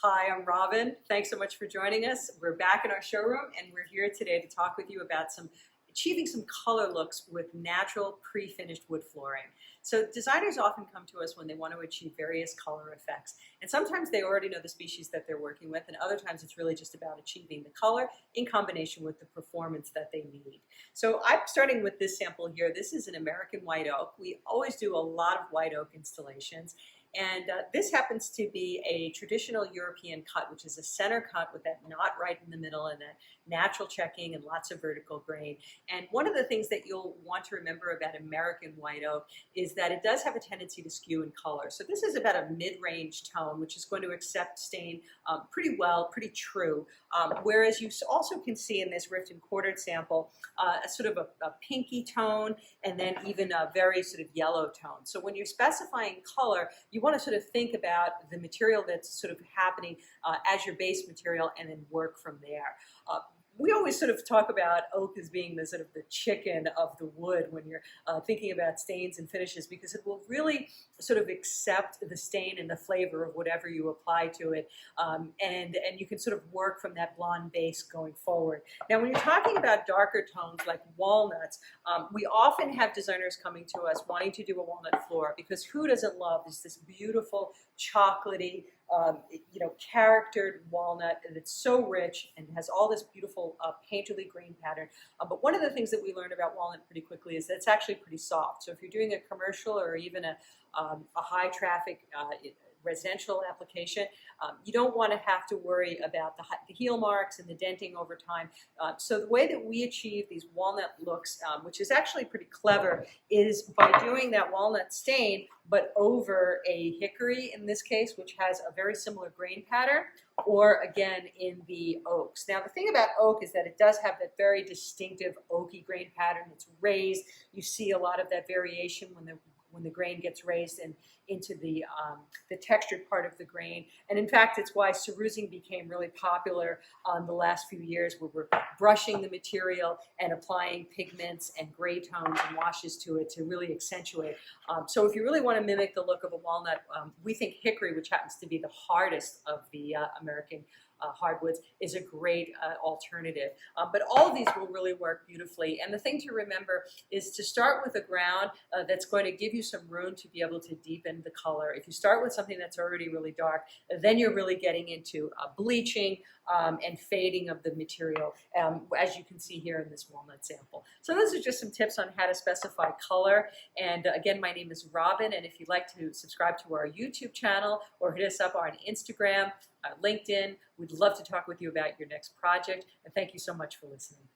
Hi, I'm Robin. Thanks so much for joining us. We're back in our showroom and we're here today to talk with you about achieving some color looks with natural pre-finished wood flooring. So designers often come to us when they want to achieve various color effects. And sometimes they already know the species that they're working with, and other times it's really just about achieving the color in combination with the performance that they need. So I'm starting with this sample here. This is an American white oak. We always do a lot of white oak installations. And this happens to be a traditional European cut, which is a center cut with that knot right in the middle and that natural checking and lots of vertical grain. And one of the things that you'll want to remember about American white oak is that it does have a tendency to skew in color. So this is about a mid-range tone, which is going to accept stain pretty well, pretty true. Whereas you also can see in this rift and quartered sample a sort of a pinky tone and then even a very sort of yellow tone. So when you're specifying color, you want to sort of think about the material that's sort of happening as your base material and then work from there. We always sort of talk about oak as being the sort of the chicken of the wood when you're thinking about stains and finishes, because it will really sort of accept the stain and the flavor of whatever you apply to it, and you can sort of work from that blonde base going forward. Now, when you're talking about darker tones like walnuts, we often have designers coming to us wanting to do a walnut floor, because who doesn't love this beautiful chocolatey, charactered walnut that's so rich and has all this beautiful painterly grain pattern. But one of the things that we learned about walnut pretty quickly is that it's actually pretty soft. So if you're doing a commercial or even a high traffic residential application, you don't want to have to worry about the heel marks and the denting over time. So the way that we achieve these walnut looks, which is actually pretty clever, is by doing that walnut stain but over a hickory in this case, which has a very similar grain pattern, or again in the oaks. Now the thing about oak is that it does have that very distinctive oaky grain pattern. It's raised. You see a lot of that variation when the grain gets raised and into the textured part of the grain. And in fact, it's why cerusing became really popular the last few years, where we're brushing the material and applying pigments and gray tones and washes to it to really accentuate. So if you really want to mimic the look of a walnut, we think hickory, which happens to be the hardest of the American hardwoods, is a great alternative. But all of these will really work beautifully. And the thing to remember is to start with a ground that's going to give you some room to be able to deepen the color. If you start with something that's already really dark, then you're really getting into bleaching and fading of the material, as you can see here in this walnut sample. So those are just some tips on how to specify color. And again, my name is Robin, and if you'd like to subscribe to our YouTube channel or hit us up on Instagram, LinkedIn, we'd love to talk with you about your next project. And thank you so much for listening.